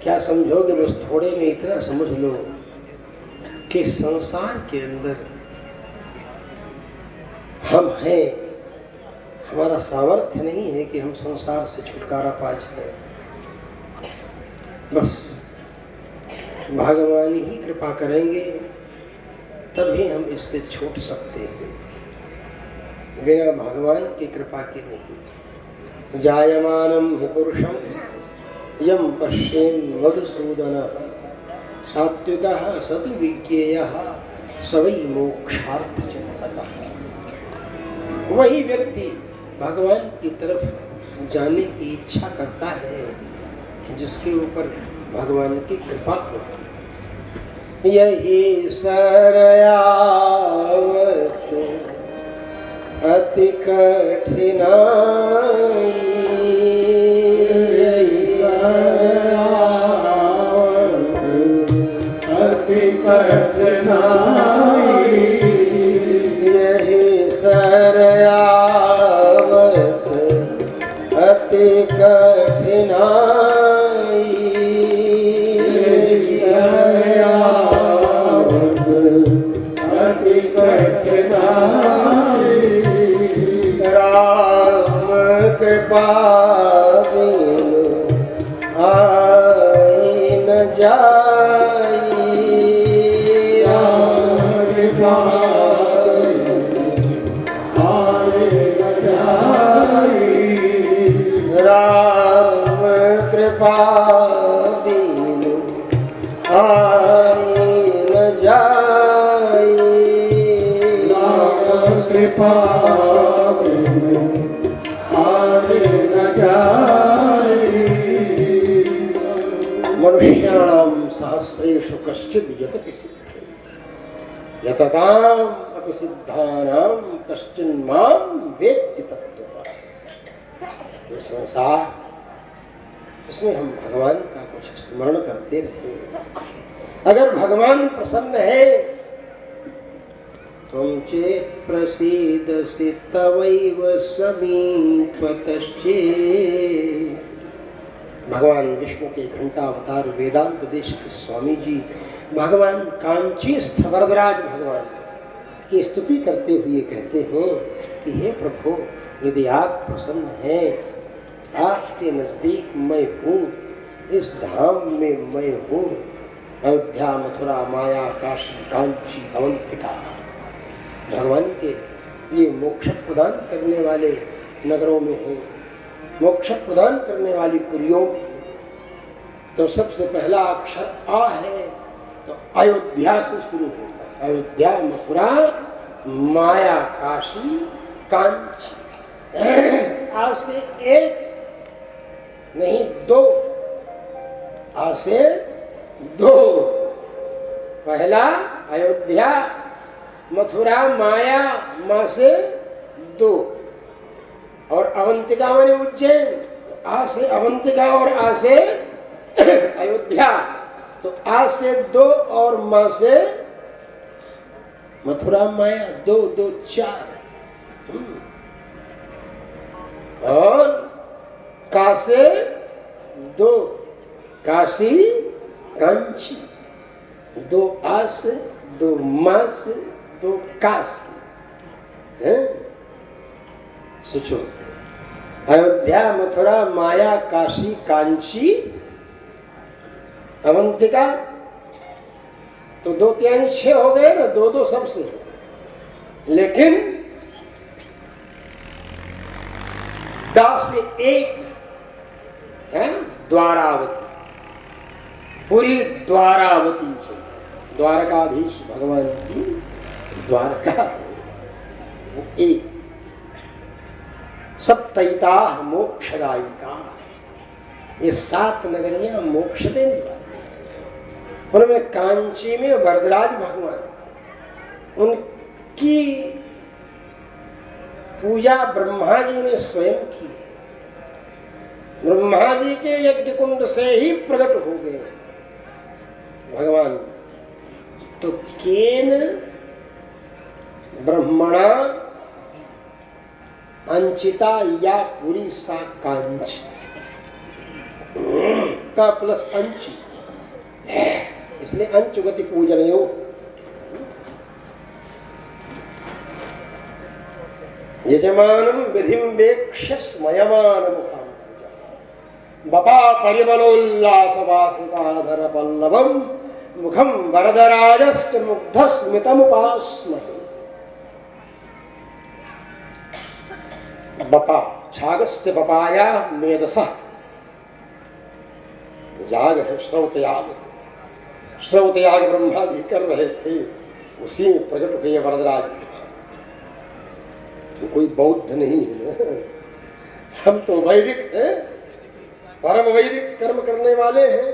क्या समझोगे? बस थोड़े में इतना समझ लो कि संसार के अंदर हम हैं, हमारा सामर्थ्य नहीं है कि हम संसार से छुटकारा पा जाए। बस भगवान ही कृपा करेंगे तभी हम इससे छूट सकते हैं, बिना भगवान की कृपा के नहीं। जायमानम हि पुरुषम यम पश्येन मधुसूदन सात्विकः सतु विज्ञेयः स वै मोक्षार्थ चिन्तकः। वही व्यक्ति भगवान की तरफ जाने की इच्छा करता है जिसके ऊपर भगवान की कृपा हो। यही सरयावत अति कठिनाई, अति कठिनाई, यही सरयावत अति कठिनाई, अति कठिनाई, राम कृपा बिनु आई न जाई, राम कृपा आए न जाई, राम कृपा बिनु आई न जाई, राम कृपा बिनु आए न जाई। मनुष्याणां सहस्रेषु कश्चिद् यतति सिद्धे यतताम् अपि सिद्धानां कश्चिन्मां वेत्ति तत्त्वतः। ये संसार, इसमें हम भगवान का कुछ स्मरण करते रहे। अगर भगवान प्रसन्न है, त्वं चेत् प्रसीदसि तवैव समीपतश्चे। भगवान विष्णु के घंटा अवतार वेदांत देश के स्वामी जी भगवान कांचीस्थ वरदराज भगवान की स्तुति करते हुए कहते हैं कि हे प्रभु, यदि आप प्रसन्न हैं, आपके नजदीक मैं हूँ, इस धाम में मैं हूँ। अयोध्या, मथुरा, माया, काशी, कांची, अवंतिका, भगवान के ये मोक्ष प्रदान करने वाले नगरों में हूँ, मोक्ष प्रदान करने वाली पुरियों। तो सबसे पहला अक्षर आ है, तो अयोध्या से शुरू होता है। अयोध्या, मथुरा, माया, काशी, कांची। आज से एक नहीं, दो, आज से दो। पहला अयोध्या, मथुरा, माया, माँ से दो, और अवंतिका माने उज्जैन। आ से अवंतिका और आ से अयोध्या, तो आ से दो और माँ से मथुरा, माया, दो दो चार। और का से दो, काशी, कांची, दो आ से, दो माँ से, दो का से। सोचो, अयोध्या, मथुरा, माया, काशी, कांची, अवंतिका, तो दो तीन छह हो गए ना, दो दो सबसे। लेकिन दा से एक है द्वारावती, पूरी द्वारावती से। द्वारकाधीश भगवान की द्वारका वो एक। सप्तैता मोक्षदायिका, ये 7 नगरियां मोक्ष देने वाली। उनमें कांची में वरदराज भगवान, उनकी पूजा ब्रह्मा जी ने स्वयं की। ब्रह्मा जी के यज्ञ कुंड से ही प्रकट हो गए भगवान। तो केन ब्रह्मणा अंचिता या पूरी सा कांच। का प्लस अंच, इसलिए अंच गति पूजनयो। यजमानं विधिं वेक्ष्य स्मयमान मुखं बपा परिबलोल्लासवासिताधर पल्लवं मुखं वरदराजस्य मुग्धस्मितमुपास्महे। बपा छागस्य बपाया मेदसः, याग है श्रौत याग। श्रौत याग ब्रह्मा जी कर रहे थे, उसी में प्रकट हुए वरदराज। तो कोई बौद्ध नहीं है, हम तो वैदिक हैं, परम वैदिक कर्म करने वाले हैं।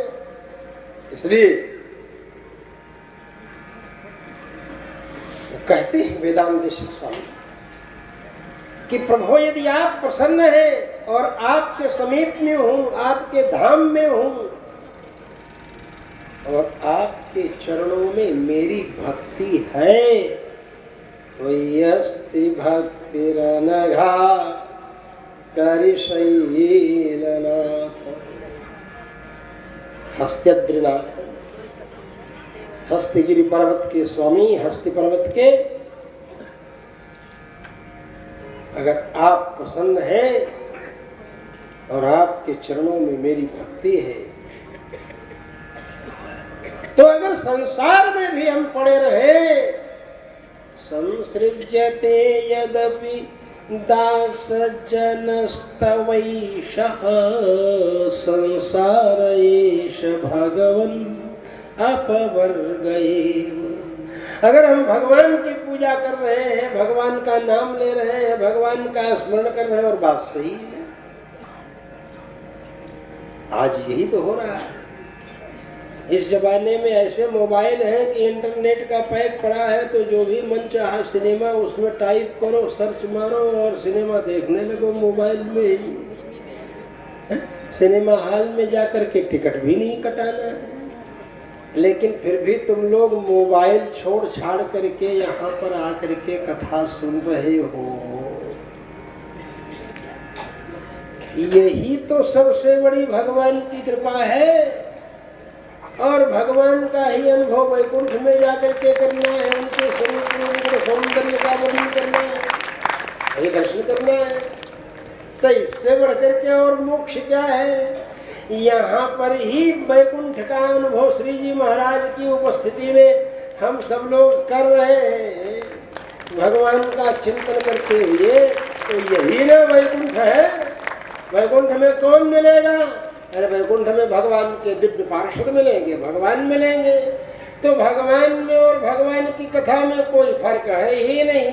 इसलिए कहते हैं वेदांत देशिक स्वामी कि प्रभु यदि आप प्रसन्न हैं और आपके समीप में हूं, आपके धाम में हूं और आपके चरणों में मेरी भक्ति है, तो यस्ति भक्तिरनघा करिशैलनाथ हस्त्यद्रिनाथ। हस्तिगिरि पर्वत के स्वामी, हस्ति पर्वत के अगर आप प्रसन्न हैं और आपके चरणों में मेरी भक्ति है, तो अगर संसार में भी हम पड़े रहे, संसृज्यते यदपि दास जनस्तवैषः संसार एष भगवन् अपवर्गैव। अगर हम भगवान की पूजा कर रहे हैं, भगवान का नाम ले रहे हैं, भगवान का स्मरण कर रहे हैं, और बात सही है, आज यही तो हो रहा है। इस जमाने में ऐसे मोबाइल हैं कि इंटरनेट का पैक पड़ा है, तो जो भी मन चाहा सिनेमा उसमें टाइप करो, सर्च मारो और सिनेमा देखने लगो मोबाइल में। सिनेमा हॉल में जाकर के टिकट भी नहीं कटाना है, लेकिन फिर भी तुम लोग मोबाइल छोड़ छाड़ करके यहाँ पर आकर के कथा सुन रहे हो। यही तो सबसे बड़ी भगवान की कृपा है। और भगवान का ही अनुभव वैकुंठ में जाकर के करना है, उनके स्वरूप में उनके सौंदर्य का वर्णन करना है, ये दर्शन करना है। तो इससे बढ़कर के और मोक्ष क्या है? यहाँ पर ही वैकुंठ का अनुभव श्री जी महाराज की उपस्थिति में हम सब लोग कर रहे हैं, भगवान का चिंतन करते हुए। तो यही ना वैकुंठ है। वैकुंठ में कौन मिलेगा? अरे वैकुंठ में भगवान के दिव्य पार्षद मिलेंगे, भगवान मिलेंगे। तो भगवान में और भगवान की कथा में कोई फर्क है ही नहीं।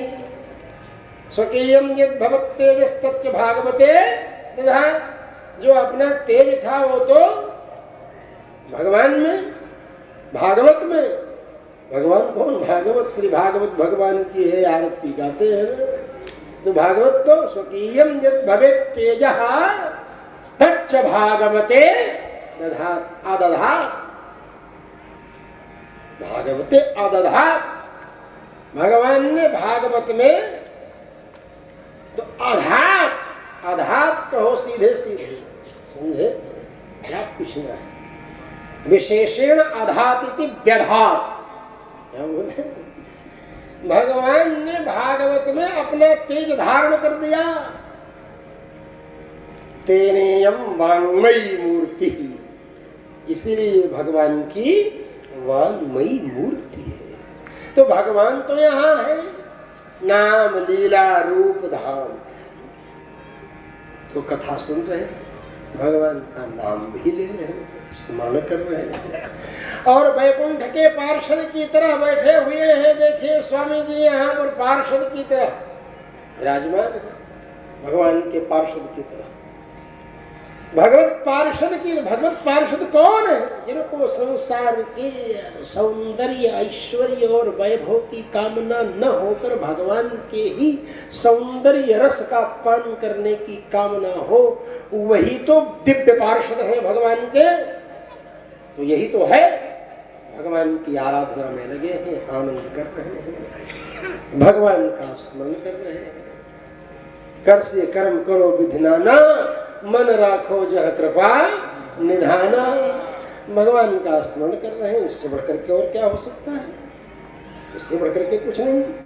स्वकीयम यद भवत् तेजस्तच्च भागवते तथा, जो अपना तेज था वो तो भगवान में, भागवत में। भगवान कौन? भागवत, श्री भागवत भगवान की है, आरती गाते हैं। तो भागवत तो स्वकीयम यद भवेत् तेजः तच्च भागवते दधात् आदधात्, भागवते आदधात्। भगवान ने भागवत में तो आधात, आधात कहो सीधे सीधे, समझे क्या पूछना है? विशेषण आधात इति व्यधात। क्या बोले? भगवान ने भागवत में अपना तेज धारण कर दिया। तेनेयम वाङ्मयी मूर्ति, इसीलिए भगवान की वाङ्मयी मूर्ति है। तो भगवान तो यहाँ है, नाम लीला रूप धाम। तो कथा सुन रहे हैं, भगवान का नाम भी ले रहे हैं, स्मरण कर रहे हैं, और वैकुंठ के पार्षद की तरह बैठे हुए हैं। देखिए स्वामी जी यहाँ पर पार्षद की तरह विराजमान है, भगवान के पार्षद की तरह। भगवत पार्षद कौन है? जिनको संसार के सौंदर्य, ऐश्वर्य और वैभव की कामना न होकर भगवान के ही सौंदर्य रस का पान करने की कामना हो, वही तो दिव्य पार्षद है भगवान के। तो यही तो है, भगवान की आराधना में लगे हैं, आनंद कर रहे हैं, भगवान का स्मरण कर रहे हैं। कर से कर्म करो विधि नाना, मन राखो जह कृपा निधाना, भगवान का स्मरण कर रहे हैं, इससे बढ़कर के और क्या हो सकता है? इससे बढ़कर के कुछ नहीं।